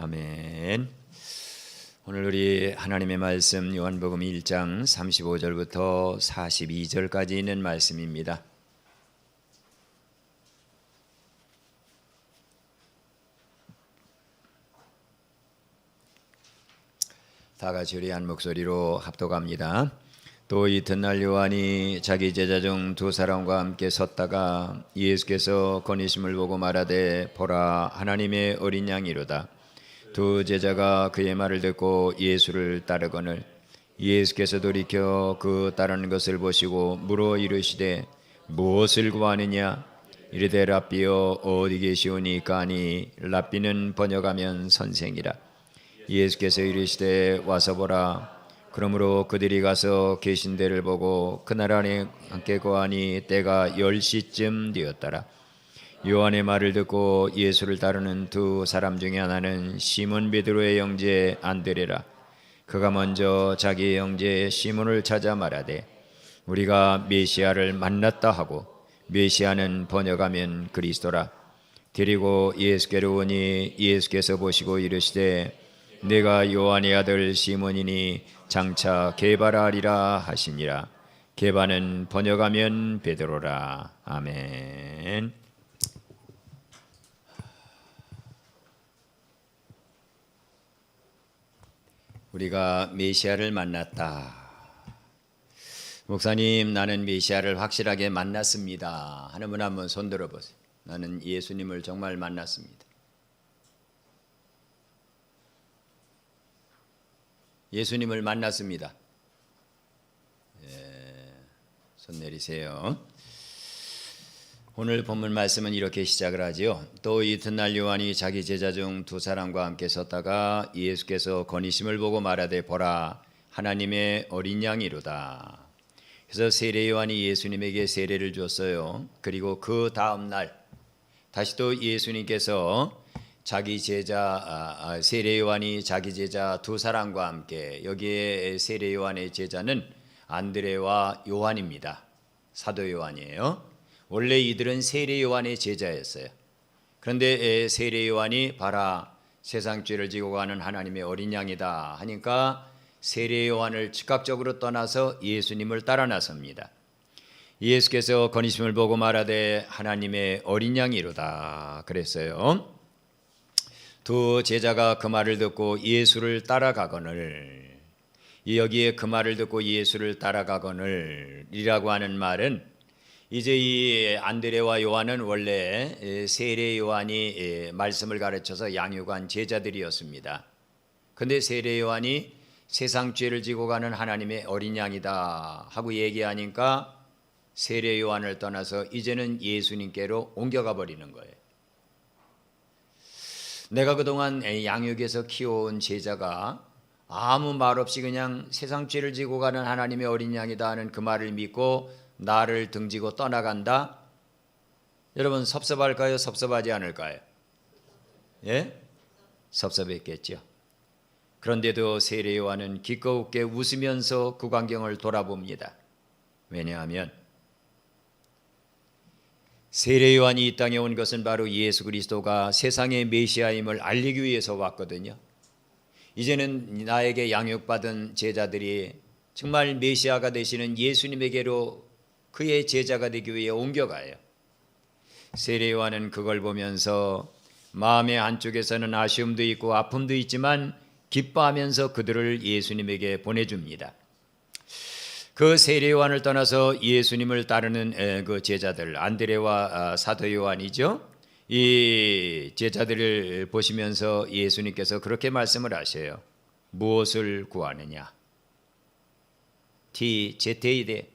아멘. 오늘 우리 하나님의 말씀 요한복음 1장 35절부터 42절까지 있는 말씀입니다. 다 같이 우리 한 목소리로 합독합니다. 또 이튿날 요한이 자기 제자 중 두 사람과 함께 섰다가 예수께서 거니심을 보고 말하되 보라 하나님의 어린 양이로다. 두 제자가 그의 말을 듣고 예수를 따르거늘 예수께서 돌이켜 그 따르는 것을 보시고 물어 이르시되 무엇을 구하느냐 이르되 랍비여 어디 계시오니까 하니 랍비는 번역하면 선생이라. 예수께서 이르시되 와서 보라. 그러므로 그들이 가서 계신 데를 보고 그날 안에 함께 거하니 때가 10시쯤 되었더라. 요한의 말을 듣고 예수를 따르는 두 사람 중에 하나는 시몬 베드로의 형제 안드레라. 그가 먼저 자기의 형제 시몬을 찾아 말하되 우리가 메시아를 만났다 하고, 메시아는 번역하면 그리스도라. 데리고 예수께로 오니 예수께서 보시고 이르시되 내가 요한의 아들 시몬이니 장차 게바라 하리라 하시니라. 게바는 번역하면 베드로라. 아멘. 우리가 메시아를 만났다. 목사님, 나는 메시아를 확실하게 만났습니다 하는 분 한번 손 들어보세요. 나는 예수님을 정말 만났습니다. 예수님을 만났습니다. 손 내리세요. 오늘 본문 말씀은 이렇게 시작을 하지요. 또 이튿날 요한이 자기 제자 중 두 사람과 함께 섰다가 예수께서 거니심을 보고 말하되 보라 하나님의 어린 양이로다. 그래서 세례 요한이 예수님에게 세례를 줬어요. 그리고 그 다음 날 다시 또 예수님께서 자기 제자 세례 요한이 자기 제자 두 사람과 함께, 여기에 세례 요한의 제자는 안드레와 요한입니다. 사도 요한이에요. 원래 이들은 세례 요한의 제자였어요. 그런데 세례 요한이 봐라 세상 죄를 지고 가는 하나님의 어린 양이다 하니까 세례 요한을 즉각적으로 떠나서 예수님을 따라 나섭니다. 예수께서 거니심을 보고 말하되 하나님의 어린 양이로다 그랬어요. 두 제자가 그 말을 듣고 예수를 따라가거늘, 여기에 그 말을 듣고 예수를 따라가거늘 이라고 하는 말은, 이제 이 안드레와 요한은 원래 세례 요한이 말씀을 가르쳐서 양육한 제자들이었습니다. 그런데 세례 요한이 세상 죄를 지고 가는 하나님의 어린 양이다 하고 얘기하니까 세례 요한을 떠나서 이제는 예수님께로 옮겨가 버리는 거예요. 내가 그동안 양육에서 키워온 제자가 아무 말 없이 그냥 세상 죄를 지고 가는 하나님의 어린 양이다 하는 그 말을 믿고 나를 등지고 떠나간다? 여러분 섭섭할까요? 섭섭하지 않을까요? 예? 섭섭했겠죠. 그런데도 세례 요한은 기꺼이 웃으면서 그 광경을 돌아봅니다. 왜냐하면 세례 요한이 이 땅에 온 것은 바로 예수 그리스도가 세상의 메시아임을 알리기 위해서 왔거든요. 이제는 나에게 양육받은 제자들이 정말 메시아가 되시는 예수님에게로 그의 제자가 되기 위해 옮겨가요. 세례 요한은 그걸 보면서 마음의 한쪽에서는 아쉬움도 있고 아픔도 있지만 기뻐하면서 그들을 예수님에게 보내줍니다. 그 세례 요한을 떠나서 예수님을 따르는 그 제자들, 안드레와 사도 요한이죠. 이 제자들을 보시면서 예수님께서 그렇게 말씀을 하셔요. 무엇을 구하느냐? 제테이테.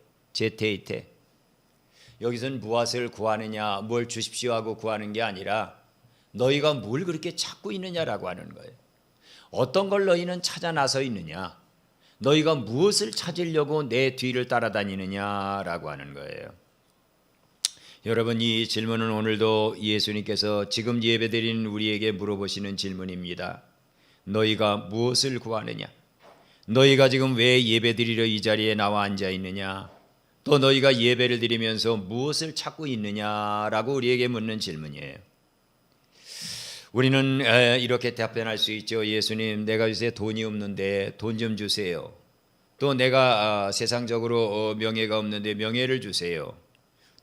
여기서는 무엇을 구하느냐, 뭘 주십시오 하고 구하는 게 아니라 너희가 뭘 그렇게 찾고 있느냐라고 하는 거예요. 어떤 걸 너희는 찾아 나서 있느냐? 너희가 무엇을 찾으려고 내 뒤를 따라다니느냐라고 하는 거예요. 여러분, 이 질문은 오늘도 예수님께서 지금 예배드리는 우리에게 물어보시는 질문입니다. 너희가 무엇을 구하느냐? 너희가 지금 왜 예배드리러 이 자리에 나와 앉아 있느냐? 또 너희가 예배를 드리면서 무엇을 찾고 있느냐라고 우리에게 묻는 질문이에요. 우리는 이렇게 답변할 수 있죠. 예수님, 내가 요새 돈이 없는데 돈 좀 주세요. 또 내가 세상적으로 명예가 없는데 명예를 주세요.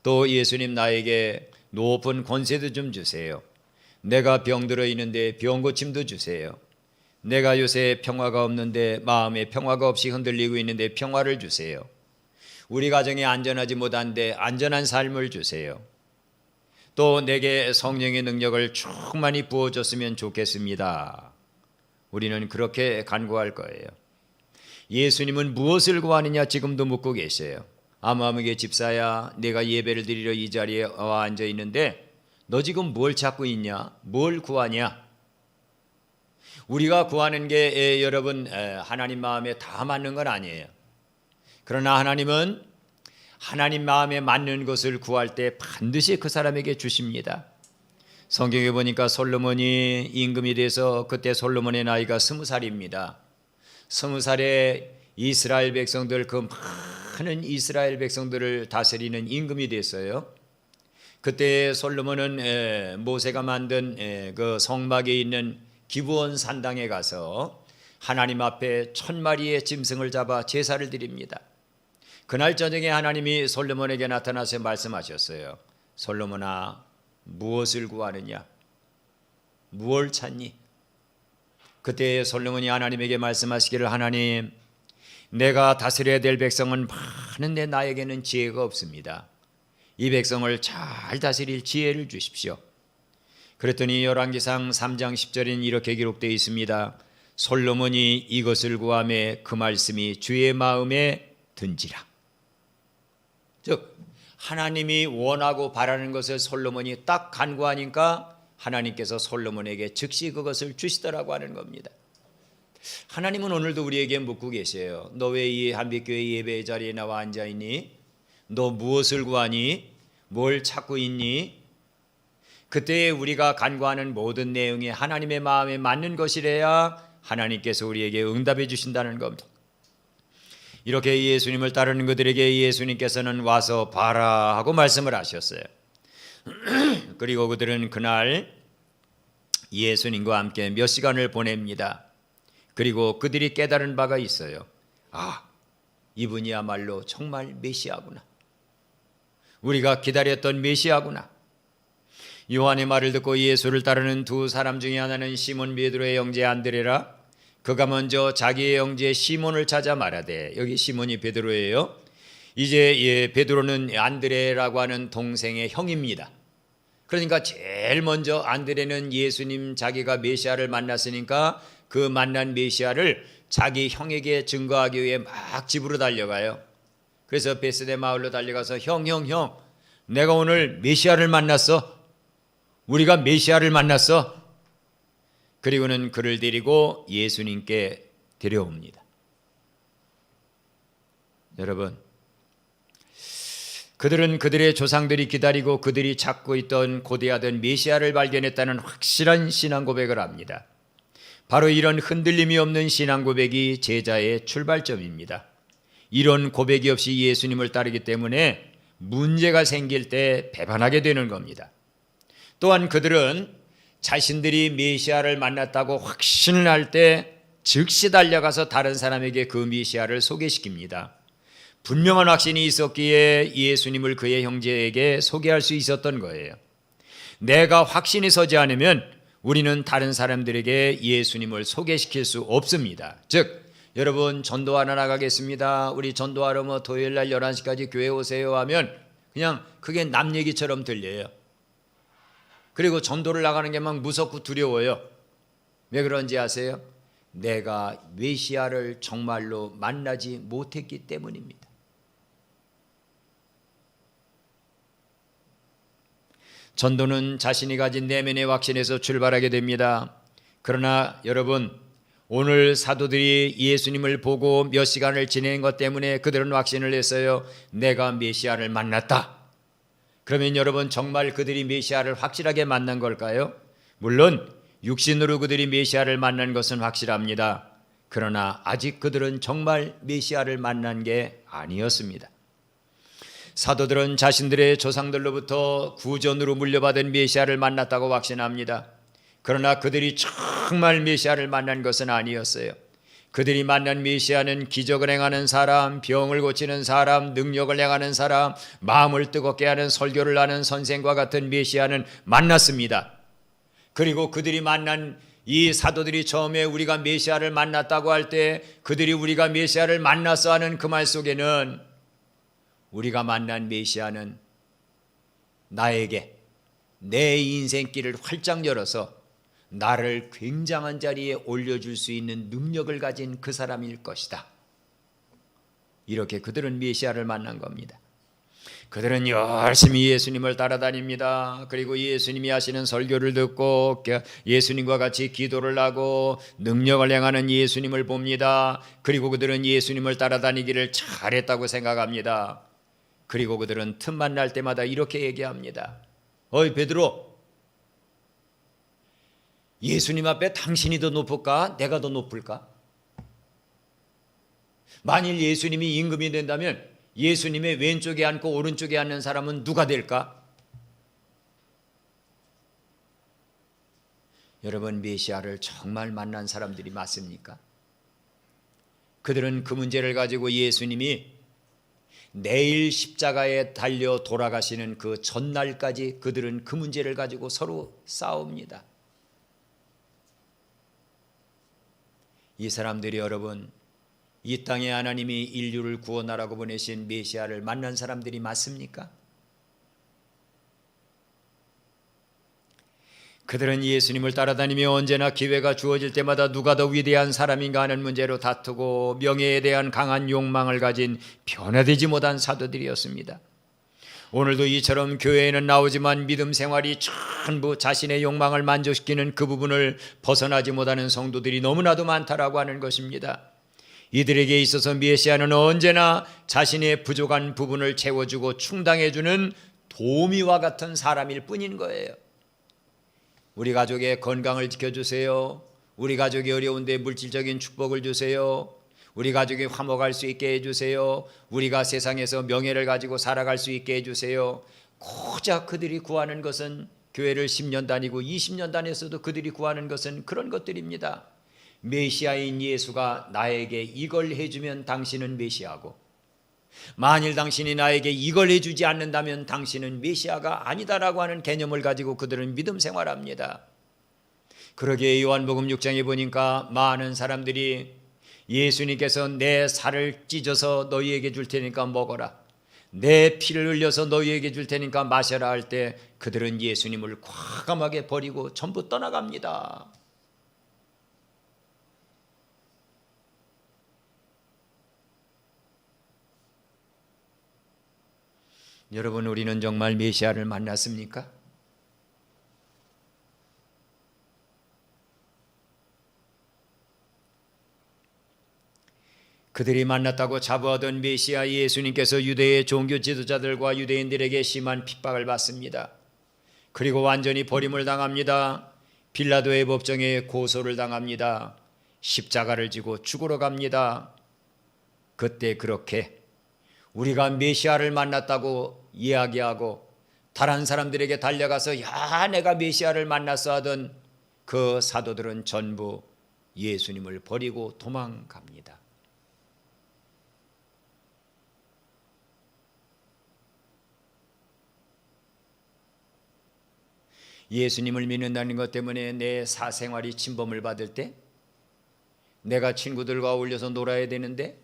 또 예수님, 나에게 높은 권세도 좀 주세요. 내가 병들어 있는데 병 고침도 주세요. 내가 요새 평화가 없는데, 마음에 평화가 없이 흔들리고 있는데 평화를 주세요. 우리 가정이 안전하지 못한데 안전한 삶을 주세요. 또 내게 성령의 능력을 충만히 부어줬으면 좋겠습니다. 우리는 그렇게 간구할 거예요. 예수님은 무엇을 구하느냐 지금도 묻고 계세요. 아무개 집사야, 내가 예배를 드리러 이 자리에 와 앉아 있는데 너 지금 뭘 찾고 있냐? 뭘 구하냐? 우리가 구하는 게 여러분 하나님 마음에 다 맞는 건 아니에요. 그러나 하나님은 하나님 마음에 맞는 것을 구할 때 반드시 그 사람에게 주십니다. 성경에 보니까 솔로몬이 임금이 돼서 그때 솔로몬의 나이가 20살입니다. 20살에 이스라엘 백성들, 그 많은 이스라엘 백성들을 다스리는 임금이 됐어요. 그때 솔로몬은 모세가 만든 그 성막에 있는 기브온 산당에 가서 하나님 앞에 1000마리의 짐승을 잡아 제사를 드립니다. 그날 저녁에 하나님이 솔로몬에게 나타나서 말씀하셨어요. 솔로몬아, 무엇을 구하느냐? 무엇을 찾니? 그때 솔로몬이 하나님에게 말씀하시기를, 하나님, 내가 다스려야 될 백성은 많은데 나에게는 지혜가 없습니다. 이 백성을 잘 다스릴 지혜를 주십시오. 그랬더니 열왕기상 3장 10절엔 이렇게 기록되어 있습니다. 솔로몬이 이것을 구하매 그 말씀이 주의 마음에 든지라. 즉 하나님이 원하고 바라는 것을 솔로몬이 딱 간구하니까 하나님께서 솔로몬에게 즉시 그것을 주시더라고 하는 겁니다. 하나님은 오늘도 우리에게 묻고 계세요. 너 왜 이 한빛교회 예배 자리에 나와 앉아있니? 너 무엇을 구하니? 뭘 찾고 있니? 그때 우리가 간구하는 모든 내용이 하나님의 마음에 맞는 것이래야 하나님께서 우리에게 응답해 주신다는 겁니다. 이렇게 예수님을 따르는 그들에게 예수님께서는 와서 봐라 하고 말씀을 하셨어요. 그리고 그들은 그날 예수님과 함께 몇 시간을 보냅니다. 그리고 그들이 깨달은 바가 있어요. 아, 이분이야말로 정말 메시아구나. 우리가 기다렸던 메시아구나. 요한의 말을 듣고 예수를 따르는 두 사람 중에 하나는 시몬 베드로의 형제 안드레라. 그가 먼저 자기의 형제 시몬을 찾아 말하되, 여기 시몬이 베드로예요. 이제 베드로는 안드레라고 하는 동생의 형입니다. 그러니까 제일 먼저 안드레는 예수님 자기가 메시아를 만났으니까 그 만난 메시아를 자기 형에게 증거하기 위해 막 집으로 달려가요. 그래서 베스데 마을로 달려가서 형, 내가 오늘 메시아를 만났어. 우리가 메시아를 만났어. 그리고는 그를 데리고 예수님께 데려옵니다. 여러분, 그들은 그들의 조상들이 기다리고 그들이 찾고 있던 고대하던 메시아를 발견했다는 확실한 신앙 고백을 합니다. 바로 이런 흔들림이 없는 신앙 고백이 제자의 출발점입니다. 이런 고백이 없이 예수님을 따르기 때문에 문제가 생길 때 배반하게 되는 겁니다. 또한 그들은 자신들이 메시아를 만났다고 확신을 할 때 즉시 달려가서 다른 사람에게 그 메시아를 소개시킵니다. 분명한 확신이 있었기에 예수님을 그의 형제에게 소개할 수 있었던 거예요. 내가 확신이 서지 않으면 우리는 다른 사람들에게 예수님을 소개시킬 수 없습니다. 즉 여러분, 전도하러 나가겠습니다. 우리 전도하러 토요일날 11시까지 교회 오세요 하면 그냥 그게 남 얘기처럼 들려요. 그리고 전도를 나가는 게 막 무섭고 두려워요. 왜 그런지 아세요? 내가 메시아를 정말로 만나지 못했기 때문입니다. 전도는 자신이 가진 내면의 확신에서 출발하게 됩니다. 그러나 여러분, 오늘 사도들이 예수님을 보고 몇 시간을 지낸 것 때문에 그들은 확신을 했어요. 내가 메시아를 만났다. 그러면 여러분, 정말 그들이 메시아를 확실하게 만난 걸까요? 물론 육신으로 그들이 메시아를 만난 것은 확실합니다. 그러나 아직 그들은 정말 메시아를 만난 게 아니었습니다. 사도들은 자신들의 조상들로부터 구전으로 물려받은 메시아를 만났다고 확신합니다. 그러나 그들이 정말 메시아를 만난 것은 아니었어요. 그들이 만난 메시아는 기적을 행하는 사람, 병을 고치는 사람, 능력을 행하는 사람, 마음을 뜨겁게 하는 설교를 하는 선생과 같은 메시아는 만났습니다. 그리고 그들이 만난 이 사도들이 처음에 우리가 메시아를 만났다고 할 때 그들이 우리가 메시아를 만났어 하는 그 말 속에는 우리가 만난 메시아는 나에게 내 인생길을 활짝 열어서 나를 굉장한 자리에 올려줄 수 있는 능력을 가진 그 사람일 것이다. 이렇게 그들은 메시아를 만난 겁니다. 그들은 열심히 예수님을 따라다닙니다. 그리고 예수님이 하시는 설교를 듣고 예수님과 같이 기도를 하고 능력을 행하는 예수님을 봅니다. 그리고 그들은 예수님을 따라다니기를 잘했다고 생각합니다. 그리고 그들은 틈만 날 때마다 이렇게 얘기합니다. 어이 베드로, 예수님 앞에 당신이 더 높을까? 내가 더 높을까? 만일 예수님이 임금이 된다면 예수님의 왼쪽에 앉고 오른쪽에 앉는 사람은 누가 될까? 여러분, 메시아를 정말 만난 사람들이 맞습니까? 그들은 그 문제를 가지고 예수님이 내일 십자가에 달려 돌아가시는 그 전날까지 그들은 그 문제를 가지고 서로 싸웁니다. 이 사람들이 여러분, 이 땅에 하나님이 인류를 구원하라고 보내신 메시아를 만난 사람들이 맞습니까? 그들은 예수님을 따라다니며 언제나 기회가 주어질 때마다 누가 더 위대한 사람인가 하는 문제로 다투고 명예에 대한 강한 욕망을 가진 변화되지 못한 사도들이었습니다. 오늘도 이처럼 교회에는 나오지만 믿음 생활이 전부 자신의 욕망을 만족시키는 그 부분을 벗어나지 못하는 성도들이 너무나도 많다라고 하는 것입니다. 이들에게 있어서 메시아는 언제나 자신의 부족한 부분을 채워주고 충당해주는 도미와 같은 사람일 뿐인 거예요. 우리 가족의 건강을 지켜주세요. 우리 가족이 어려운데 물질적인 축복을 주세요. 우리 가족이 화목할 수 있게 해주세요. 우리가 세상에서 명예를 가지고 살아갈 수 있게 해주세요. 고작 그들이 구하는 것은, 교회를 10년 다니고 20년 다녔어도 그들이 구하는 것은 그런 것들입니다. 메시아인 예수가 나에게 이걸 해주면 당신은 메시아고, 만일 당신이 나에게 이걸 해주지 않는다면 당신은 메시아가 아니다라고 하는 개념을 가지고 그들은 믿음 생활합니다. 그러기에 요한복음 6장에 보니까 많은 사람들이 예수님께서 내 살을 찢어서 너희에게 줄 테니까 먹어라, 내 피를 흘려서 너희에게 줄 테니까 마셔라 할 때 그들은 예수님을 과감하게 버리고 전부 떠나갑니다. 여러분, 우리는 정말 메시아를 만났습니까? 그들이 만났다고 자부하던 메시아 예수님께서 유대의 종교 지도자들과 유대인들에게 심한 핍박을 받습니다. 그리고 완전히 버림을 당합니다. 빌라도의 법정에 고소를 당합니다. 십자가를 지고 죽으러 갑니다. 그때 그렇게 우리가 메시아를 만났다고 이야기하고 다른 사람들에게 달려가서 야 내가 메시아를 만났어 하던 그 사도들은 전부 예수님을 버리고 도망갑니다. 예수님을 믿는다는 것 때문에 내 사생활이 침범을 받을 때, 내가 친구들과 어울려서 놀아야 되는데,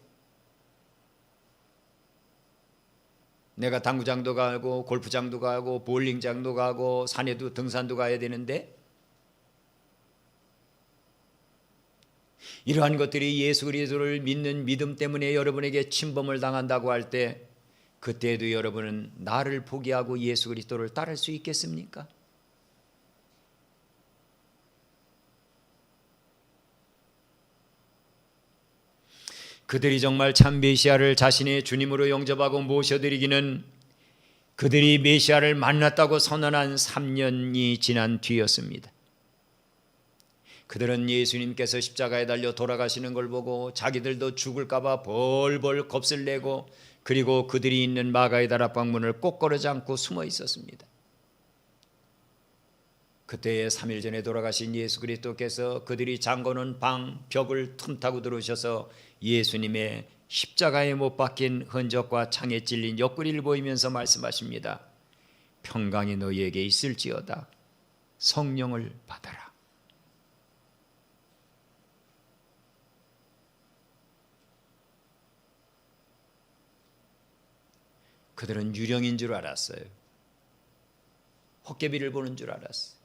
내가 당구장도 가고 골프장도 가고 볼링장도 가고 산에도 등산도 가야 되는데, 이러한 것들이 예수 그리스도를 믿는 믿음 때문에 여러분에게 침범을 당한다고 할 때, 그때에도 여러분은 나를 포기하고 예수 그리스도를 따를 수 있겠습니까? 그들이 정말 참 메시아를 자신의 주님으로 영접하고 모셔드리기는 그들이 메시아를 만났다고 선언한 3년이 지난 뒤였습니다. 그들은 예수님께서 십자가에 달려 돌아가시는 걸 보고 자기들도 죽을까 봐 벌벌 겁을 내고, 그리고 그들이 있는 마가의 다락방 문을 꼭 걸어 잠고 숨어 있었습니다. 그때에 3일 전에 돌아가신 예수 그리스도께서 그들이 잠궈놓은 벽을 틈타고 들어오셔서 예수님의 십자가에 못 박힌 흔적과 창에 찔린 옆구리를 보이면서 말씀하십니다. 평강이 너희에게 있을지어다. 성령을 받아라. 그들은 유령인 줄 알았어요. 헛개비를 보는 줄 알았어요.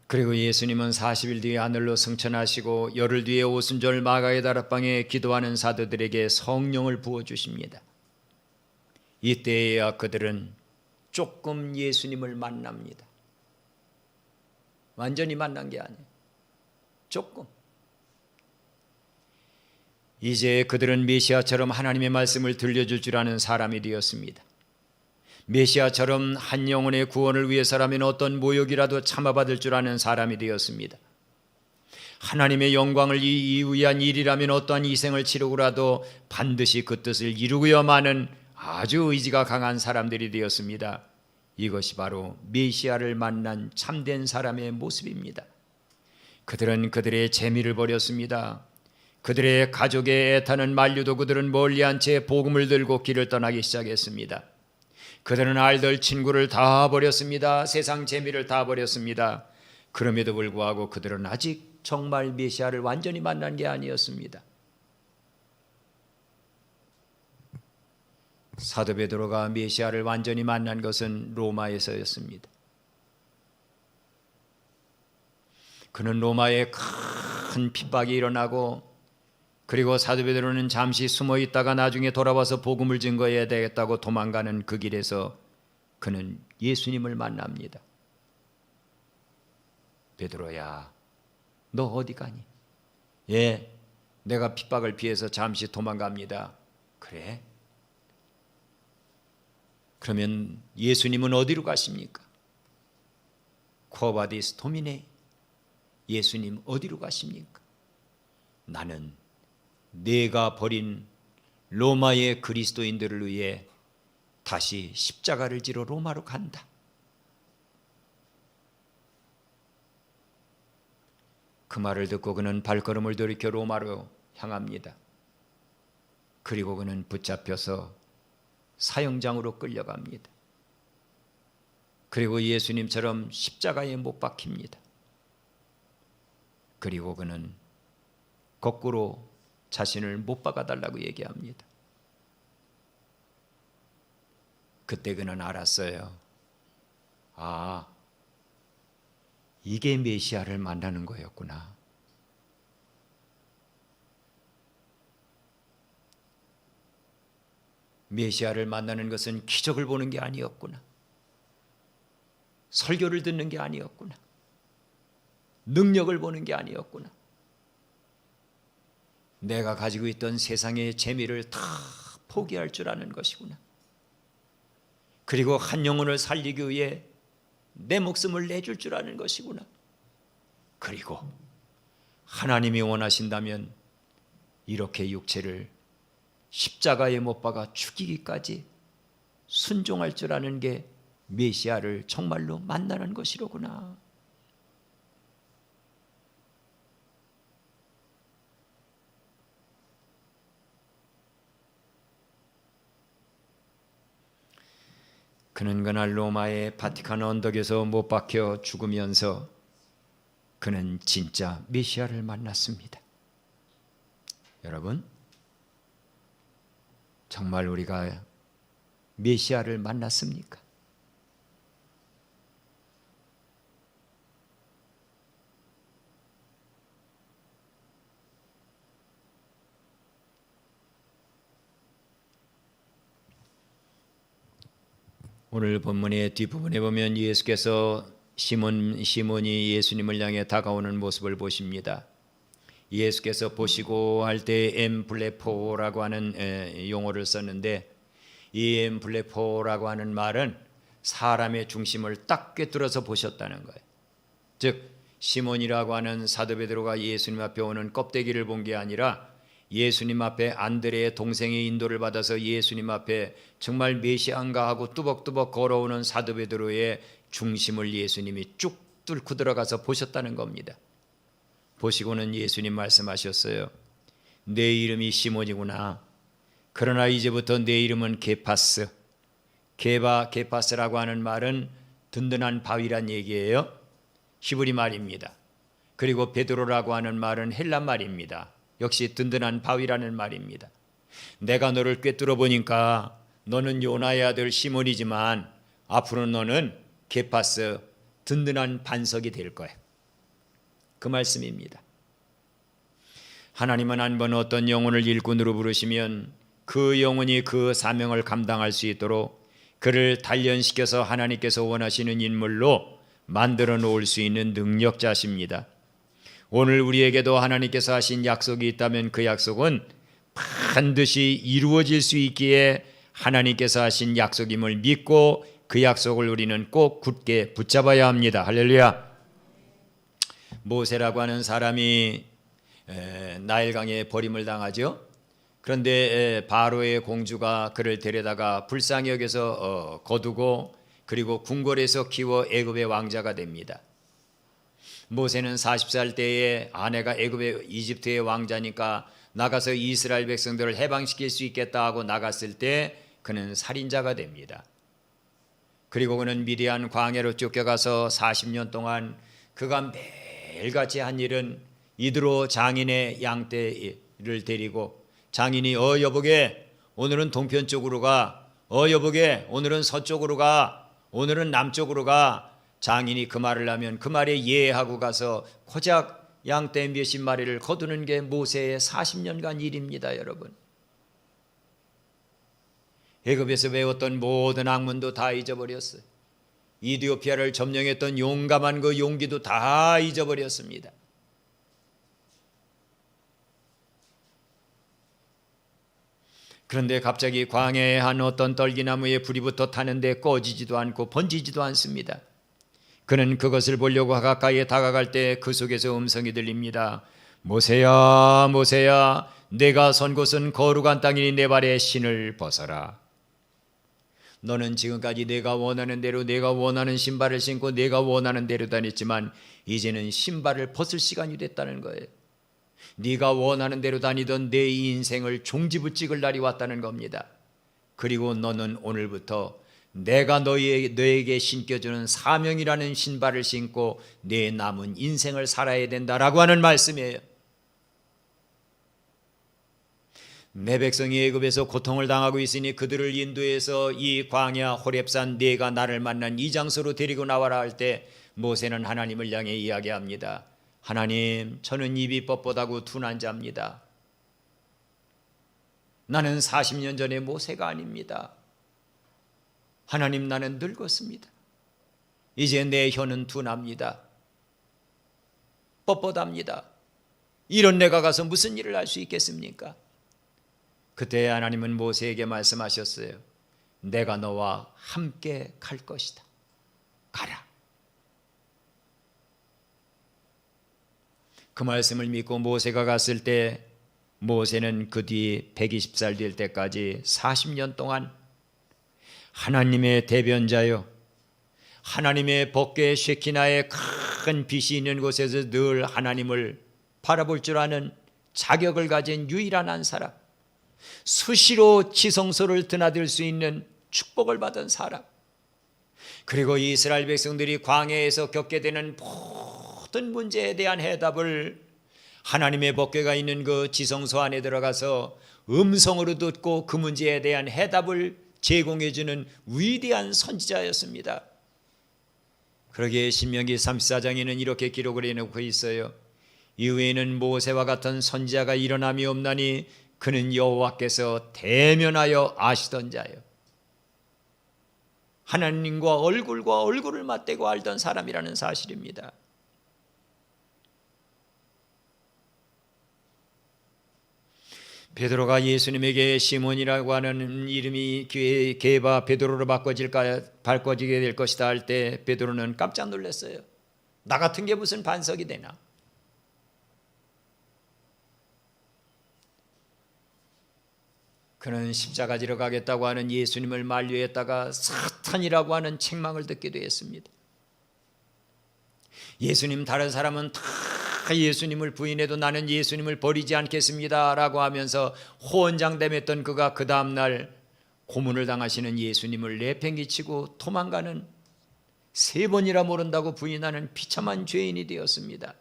그리고 예수님은 40일 뒤에 하늘로 승천하시고 열흘 뒤에 오순절 마가의 다락방에 기도하는 사도들에게 성령을 부어주십니다. 이때에야 그들은 조금 예수님을 만납니다. 완전히 만난 게 아니에요. 조금. 이제 그들은 메시아처럼 하나님의 말씀을 들려줄 줄 아는 사람이 되었습니다. 메시아처럼 한 영혼의 구원을 위해서라면 어떤 모욕이라도 참아받을 줄 아는 사람이 되었습니다. 하나님의 영광을 위한 일이라면 어떠한 희생을 치르고라도 반드시 그 뜻을 이루고야만은 아주 의지가 강한 사람들이 되었습니다. 이것이 바로 메시아를 만난 참된 사람의 모습입니다. 그들은 그들의 재미를 버렸습니다. 그들의 가족의 애타는 만류도 그들은 멀리한 채 복음을 들고 길을 떠나기 시작했습니다. 그들은 알들 친구를 다 버렸습니다. 세상 재미를 다 버렸습니다. 그럼에도 불구하고 그들은 아직 정말 메시아를 완전히 만난 게 아니었습니다. 사도 베드로가 메시아를 완전히 만난 것은 로마에서였습니다. 그는 로마에 큰 핍박이 일어나고 그리고 사도 베드로는 잠시 숨어 있다가 나중에 돌아와서 복음을 증거해야 되겠다고 도망가는 그 길에서 그는 예수님을 만납니다. 베드로야, 너 어디 가니? 예, 내가 핍박을 피해서 잠시 도망갑니다. 그래? 그러면 예수님은 어디로 가십니까? 코바디스 도미네, 예수님 어디로 가십니까? 나는 내가 버린 로마의 그리스도인들을 위해 다시 십자가를 지러 로마로 간다. 그 말을 듣고 그는 발걸음을 돌이켜 로마로 향합니다. 그리고 그는 붙잡혀서 사형장으로 끌려갑니다. 그리고 예수님처럼 십자가에 못 박힙니다. 그리고 그는 거꾸로 자신을 못 박아달라고 얘기합니다. 그때 그는 알았어요. 아, 이게 메시아를 만나는 거였구나. 메시아를 만나는 것은 기적을 보는 게 아니었구나. 설교를 듣는 게 아니었구나. 능력을 보는 게 아니었구나. 내가 가지고 있던 세상의 재미를 다 포기할 줄 아는 것이구나. 그리고 한 영혼을 살리기 위해 내 목숨을 내줄 줄 아는 것이구나. 그리고 하나님이 원하신다면 이렇게 육체를 십자가에 못 박아 죽이기까지 순종할 줄 아는 게 메시아를 정말로 만나는 것이로구나. 그는 그날 로마의 바티칸 언덕에서 못 박혀 죽으면서 그는 진짜 메시아를 만났습니다. 여러분, 정말 우리가 메시아를 만났습니까? 오늘 본문의 뒷부분에 보면 예수께서 시몬이 예수님을 향해 다가오는 모습을 보십니다. 예수께서 보시고 할 때 엠블레포라고 하는 용어를 썼는데, 이 엠블레포라고 하는 말은 사람의 중심을 딱 꿰뚫어서 보셨다는 거예요. 즉 시몬이라고 하는 사도 베드로가 예수님 앞에 오는 껍데기를 본 게 아니라 예수님 앞에 안드레의 동생의 인도를 받아서 예수님 앞에 정말 메시아인가 하고 뚜벅뚜벅 걸어오는 사도 베드로의 중심을 예수님이 쭉 뚫고 들어가서 보셨다는 겁니다. 보시고는 예수님 말씀하셨어요. 내 이름이 시몬이구나. 그러나 이제부터 내 이름은 게파스. 게파스라고 하는 말은 든든한 바위란 얘기예요. 히브리 말입니다. 그리고 베드로라고 하는 말은 헬라 말입니다. 역시 든든한 바위라는 말입니다. 내가 너를 꿰뚫어 보니까 너는 요나의 아들 시몬이지만 앞으로 너는 게파스, 든든한 반석이 될 거야. 그 말씀입니다. 하나님은 한 번 어떤 영혼을 일꾼으로 부르시면 그 영혼이 그 사명을 감당할 수 있도록 그를 단련시켜서 하나님께서 원하시는 인물로 만들어 놓을 수 있는 능력자십니다. 오늘 우리에게도 하나님께서 하신 약속이 있다면 그 약속은 반드시 이루어질 수 있기에 하나님께서 하신 약속임을 믿고 그 약속을 우리는 꼭 굳게 붙잡아야 합니다. 할렐루야. 모세라고 하는 사람이 나일강에 버림을 당하죠. 그런데 바로의 공주가 그를 데려다가 불쌍히 여겨서 거두고 그리고 궁궐에서 키워 애굽의 왕자가 됩니다. 모세는 40살 때에 아내가 애굽의 이집트의 왕자니까 나가서 이스라엘 백성들을 해방시킬 수 있겠다 하고 나갔을 때 그는 살인자가 됩니다. 그리고 그는 미디안 광야로 쫓겨가서 40년 동안 그가 매일같이 한 일은 이드로 장인의 양떼를 데리고 장인이 여보게 오늘은 동편 쪽으로 가, 여보게 오늘은 서쪽으로 가, 오늘은 남쪽으로 가. 장인이 그 말을 하면 그 말에 예하고 가서 고작 양떼 몇십 마리를 거두는 게 모세의 40년간 일입니다. 여러분, 애굽에서 배웠던 모든 학문도 다 잊어버렸어요. 이디오피아를 점령했던 용감한 그 용기도 다 잊어버렸습니다. 그런데 갑자기 광야의 한 어떤 떨기나무에 불이 붙어 타는데 꺼지지도 않고 번지지도 않습니다. 그는 그것을 보려고 가까이에 다가갈 때 그 속에서 음성이 들립니다. 모세야, 모세야, 내가 선 곳은 거룩한 땅이니 내 발에 신을 벗어라. 너는 지금까지 내가 원하는 대로 내가 원하는 신발을 신고 내가 원하는 대로 다녔지만 이제는 신발을 벗을 시간이 됐다는 거예요. 네가 원하는 대로 다니던 내 인생을 종지부찍을 날이 왔다는 겁니다. 그리고 너는 오늘부터 내가 너에게 신겨주는 사명이라는 신발을 신고 내 남은 인생을 살아야 된다라고 하는 말씀이에요. 내 백성이 애굽에서 고통을 당하고 있으니 그들을 인도해서 이 광야 호렙산 네가 나를 만난 이 장소로 데리고 나와라 할 때 모세는 하나님을 향해 이야기합니다. 하나님, 저는 입이 뻣뻣하고 둔한 자입니다. 나는 40년 전의 모세가 아닙니다. 하나님, 나는 늙었습니다. 이제 내 혀는 둔합니다. 뻣뻣합니다. 이런 내가 가서 무슨 일을 할 수 있겠습니까? 그때 하나님은 모세에게 말씀하셨어요. 내가 너와 함께 갈 것이다. 가라. 그 말씀을 믿고 모세가 갔을 때 모세는 그 뒤 120살 될 때까지 40년 동안 하나님의 대변자요, 하나님의 법궤 쉐키나의 큰 빛이 있는 곳에서 늘 하나님을 바라볼 줄 아는 자격을 가진 유일한 한 사람, 수시로 지성소를 드나들 수 있는 축복을 받은 사람, 그리고 이스라엘 백성들이 광야에서 겪게 되는 모든 문제에 대한 해답을 하나님의 법궤가 있는 그 지성소 안에 들어가서 음성으로 듣고 그 문제에 대한 해답을 제공해주는 위대한 선지자였습니다. 그러기에 신명기 34장에는 이렇게 기록을 해놓고 있어요. 이후에는 모세와 같은 선지자가 일어남이 없나니 그는 여호와께서 대면하여 아시던 자요, 하나님과 얼굴을 맞대고 알던 사람이라는 사실입니다. 베드로가 예수님에게 시몬이라고 하는 이름이 게바 베드로로 바꿔지게 될 것이다 할 때 베드로는 깜짝 놀랐어요. 나 같은 게 무슨 반석이 되나? 그는 십자가 지러 가겠다고 하는 예수님을 만류했다가 사탄이라고 하는 책망을 듣기도 했습니다. 예수님, 다른 사람은 다 예수님을 부인해도 나는 예수님을 버리지 않겠습니다 라고 하면서 호언장담했던 그가 그 다음날 고문을 당하시는 예수님을 내팽개치고 도망가는, 3번이라 모른다고 부인하는 비참한 죄인이 되었습니다.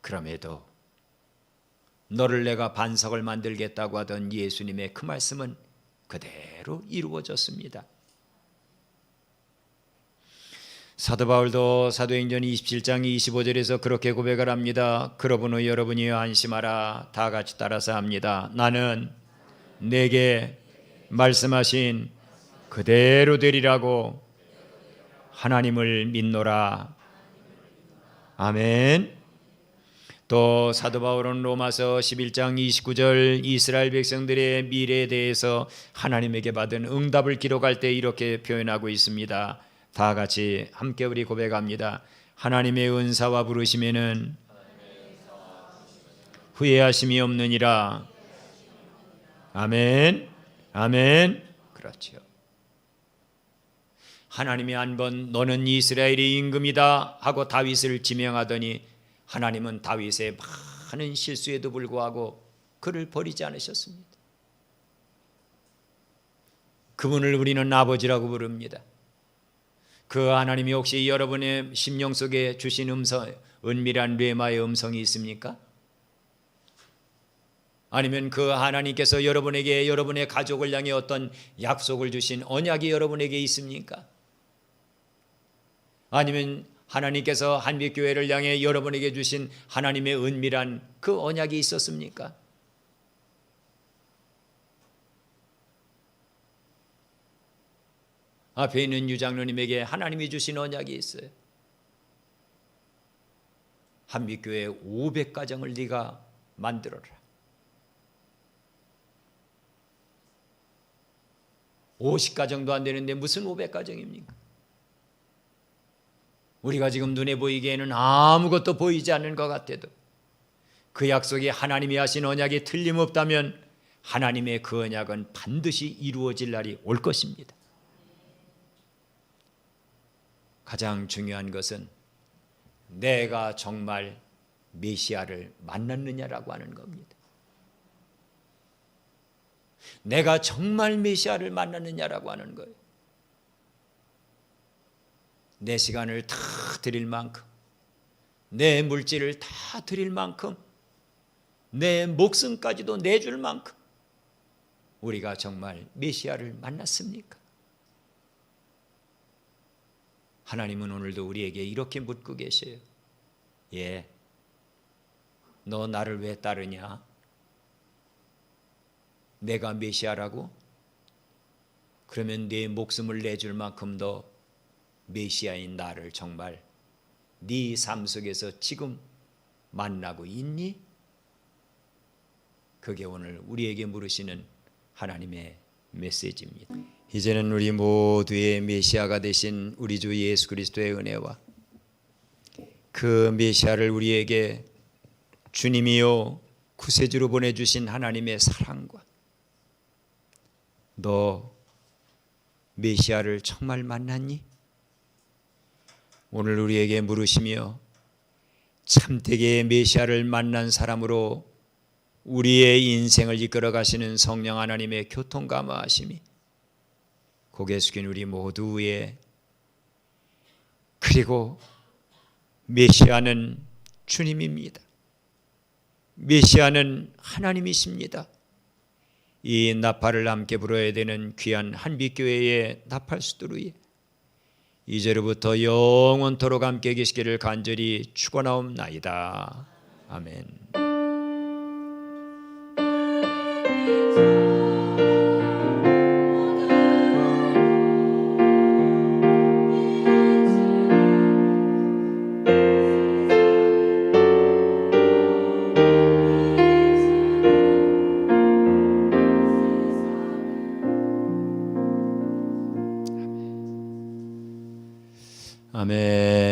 그럼에도 너를 내가 반석을 만들겠다고 하던 예수님의 그 말씀은 그대로 이루어졌습니다. 사도 바울도 사도행전 27장 25절에서 그렇게 고백을 합니다. 그러므로 여러분이 안심하라. 다 같이 따라서 합니다. 나는 내게 말씀하신 그대로 되리라고 하나님을 믿노라. 아멘. 또 사도 바울은 로마서 11장 29절 이스라엘 백성들의 미래에 대해서 하나님에게 받은 응답을 기록할 때 이렇게 표현하고 있습니다. 다 같이 함께 우리 고백합니다. 하나님의 은사와 부르심에는 후회하심이 없느니라. 아멘. 아멘. 그렇죠. 하나님이 한 번 너는 이스라엘의 임금이다 하고 다윗을 지명하더니 하나님은 다윗의 많은 실수에도 불구하고 그를 버리지 않으셨습니다. 그분을 우리는 아버지라고 부릅니다. 그 하나님이 혹시 여러분의 심령 속에 주신 음성, 은밀한 뢰마의 음성이 있습니까? 아니면 그 하나님께서 여러분에게 여러분의 가족을 향해 어떤 약속을 주신 언약이 여러분에게 있습니까? 아니면 하나님께서 한빛교회를 향해 여러분에게 주신 하나님의 은밀한 그 언약이 있었습니까? 앞에 있는 유장로님에게 하나님이 주신 언약이 있어요. 한빛교회 500가정을 네가 만들어라. 50가정도 안 되는데 무슨 500가정입니까? 우리가 지금 눈에 보이기에는 아무것도 보이지 않는 것 같아도 그 약속이 하나님이 하신 언약이 틀림없다면 하나님의 그 언약은 반드시 이루어질 날이 올 것입니다. 가장 중요한 것은 내가 정말 메시아를 만났느냐라고 하는 겁니다. 내가 정말 메시아를 만났느냐라고 하는 거예요. 내 시간을 다 드릴 만큼, 내 물질을 다 드릴 만큼, 내 목숨까지도 내줄 만큼 우리가 정말 메시아를 만났습니까? 하나님은 오늘도 우리에게 이렇게 묻고 계셔요. 예, 너 나를 왜 따르냐? 내가 메시아라고? 그러면 내 목숨을 내줄 만큼 더 메시아인 나를 정말 네 삶 속에서 지금 만나고 있니? 그게 오늘 우리에게 물으시는 하나님의 메시지입니다. 이제는 우리 모두의 메시아가 되신 우리 주 예수 그리스도의 은혜와 그 메시아를 우리에게 주님이요 구세주로 보내주신 하나님의 사랑과 너 메시아를 정말 만났니? 오늘 우리에게 물으시며 참되게 메시아를 만난 사람으로 우리의 인생을 이끌어 가시는 성령 하나님의 교통감화하심이 고개 숙인 우리 모두의, 그리고 메시아는 주님입니다. 메시아는 하나님이십니다. 이 나팔을 함께 불어야 되는 귀한 한빛교회의 나팔수들 위에 이제로부터 영원토록 함께 계시기를 간절히 축원하옵나이다. 아멘. 아멘.